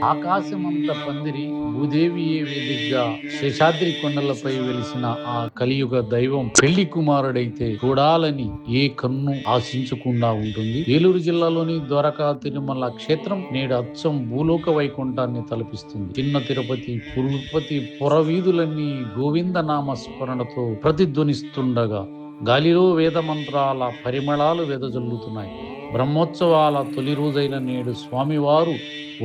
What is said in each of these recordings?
ఆకాశమంత పందిరి భూదేవియే వేదికగా శేషాద్రి కొండలపై వెలిసిన ఆ కలియుగ దైవం పెళ్లి కుమారుడైతే చూడాలని ఏ కన్ను ఆశించకుండా ఉంటుంది. ఏలూరు జిల్లాలోని ద్వారకా తిరుమల క్షేత్రం నేడు అచ్చం భూలోక వైకుంఠాన్ని తలపిస్తుంది. చిన్న తిరుపతి పురవీధులన్నీ గోవింద నామ స్మరణతో ప్రతిధ్వనిస్తుండగా గాలిలో వేద మంత్రాల పరిమళాలు వెదజల్లుతున్నాయి. బ్రహ్మోత్సవాల తొలి రోజైన నేడు స్వామివారు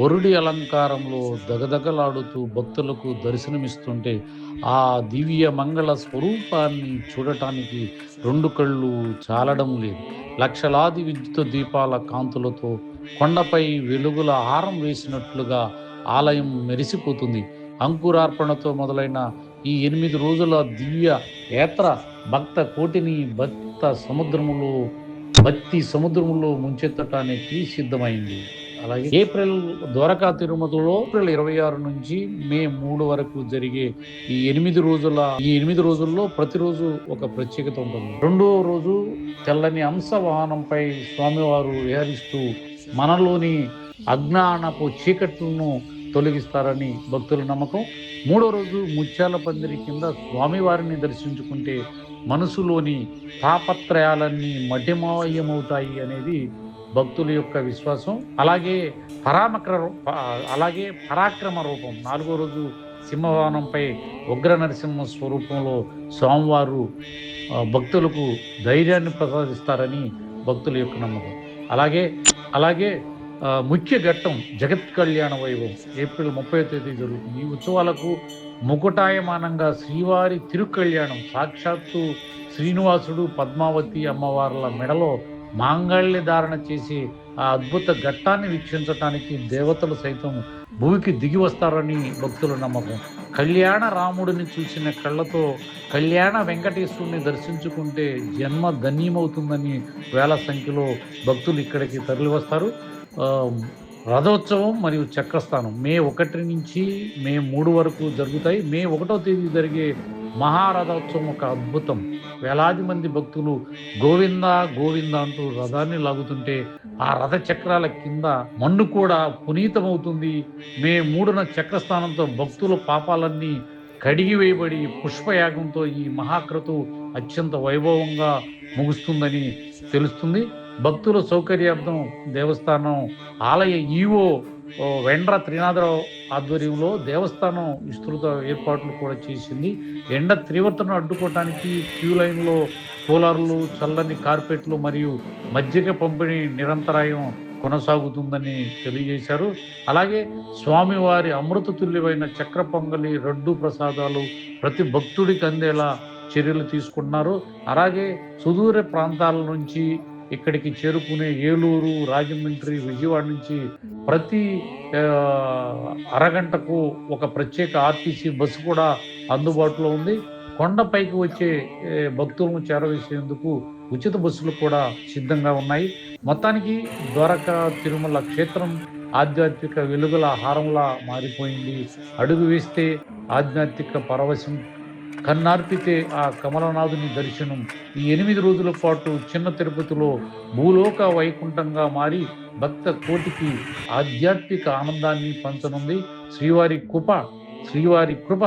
వరుడి అలంకారంలో దగదగలాడుతూ భక్తులకు దర్శనమిస్తుంటే ఆ దివ్య మంగళ స్వరూపాన్ని చూడటానికి రెండు కళ్ళు చాలడం లేదు. లక్షలాది విద్యుత్ దీపాల కాంతులతో కొండపై వెలుగుల హారం వేసినట్లుగా ఆలయం మెరిసిపోతుంది. అంకురార్పణతో మొదలైన ఈ 8 రోజుల దివ్య యాత్ర భక్త కోటిని భక్తి సముద్రములో ముంచెత్తటానికి సిద్ధమైంది. అలాగే ద్వారకా తిరుమలలో ఏప్రిల్ 26 నుంచి మే 3 వరకు జరిగే ఈ 8 రోజుల్లో ప్రతిరోజు ఒక ప్రత్యేకత ఉంటుంది. రెండో రోజు తెల్లని అంశ వాహనంపై స్వామివారు విహరిస్తూ మనలోని అజ్ఞానపు చీకట్లను తొలగిస్తారని భక్తుల నమ్మకం. మూడో రోజు ముత్యాల పందిరి కింద స్వామివారిని దర్శించుకుంటే మనసులోని తాపత్రయాలన్నీ మటిమాయమవుతాయి అనేది భక్తుల యొక్క విశ్వాసం. అలాగే పరాక్రమ రూపం నాలుగో రోజు సింహవాహనంపై ఉగ్ర నరసింహ స్వరూపంలో స్వామివారు భక్తులకు ధైర్యాన్ని ప్రసాదిస్తారని భక్తుల యొక్క నమ్మకం. అలాగే ముఖ్య ఘట్టం జగత్ కళ్యాణ వైభవం ఏప్రిల్ 30వ తేదీ జరుగుతుంది. ఈ ఉత్సవాలకు ముకుటాయమానంగా శ్రీవారి తిరుకళ్యాణం సాక్షాత్తు శ్రీనివాసుడు పద్మావతి అమ్మవార్ల మెడలో మాంగళ్య ధారణ చేసి ఆ అద్భుత ఘట్టాన్ని వీక్షించటానికి దేవతలు సైతం భూమికి దిగి వస్తారని భక్తుల నమ్మకం. కళ్యాణ రాముడిని చూసిన కళ్ళతో కళ్యాణ వెంకటేశ్వరుని దర్శించుకుంటే జన్మ ధన్యమవుతుందని వేల సంఖ్యలో భక్తులు ఇక్కడికి తరలి వస్తారు. రథోత్సవం మరియు చక్రస్థానం మే 1 నుంచి మే 3 వరకు జరుగుతాయి. మే 1వ తేదీ జరిగే మహారథోత్సవం ఒక అద్భుతం. వేలాది మంది భక్తులు గోవింద గోవింద అంటూ రథాన్ని లాగుతుంటే ఆ రథ చక్రాల కింద మన్ను కూడా పునీతమవుతుంది. మే 3న చక్రస్థానంతో భక్తుల పాపాలన్నీ కడిగి వేయబడి పుష్పయాగంతో ఈ మహాక్రతు అత్యంత వైభవంగా ముగుస్తుందని తెలుస్తుంది. భక్తుల సౌకర్యార్థం దేవస్థానం ఆలయ ఈవో వెండ్ర త్రినాథరావు ఆధ్వర్యంలో దేవస్థానం విస్తృత ఏర్పాట్లు కూడా చేసింది. ఎండ తీవ్రతను అడ్డుకోవటానికి క్యూ లైన్లో కూలర్లు, చల్లని కార్పెట్లు మరియు మజ్జిగ పంపిణీ నిరంతరాయం కొనసాగుతుందని తెలియజేశారు. అలాగే స్వామివారి అమృత తుల్యమైన చక్ర పొంగలి, రడ్డు ప్రసాదాలు ప్రతి భక్తుడికి అందేలా చర్యలు తీసుకున్నారు. అలాగే సుదూర ప్రాంతాల నుంచి ఇక్కడికి చేరుకునే ఏలూరు, రాజమండ్రి, విజయవాడ నుంచి ప్రతి అరగంటకు ఒక ప్రత్యేక ఆర్టీసీ బస్సు కూడా అందుబాటులో ఉంది. కొండపైకి వచ్చే భక్తులను చేరవేసేందుకు ఉచిత బస్సులు కూడా సిద్ధంగా ఉన్నాయి. మొత్తానికి ద్వారకా తిరుమల క్షేత్రం ఆధ్యాత్మిక వెలుగుల హారంలా మారిపోయింది. అడుగు వేస్తే ఆధ్యాత్మిక పరవశం, కన్నార్పితే ఆ కమలనాథుని దర్శనం. ఈ 8 రోజుల పాటు చిన్న తిరుపతిలో భూలోక వైకుంఠంగా మారి భక్త కోటికి ఆధ్యాత్మిక ఆనందాన్ని పంచనుంది. శ్రీవారి కృప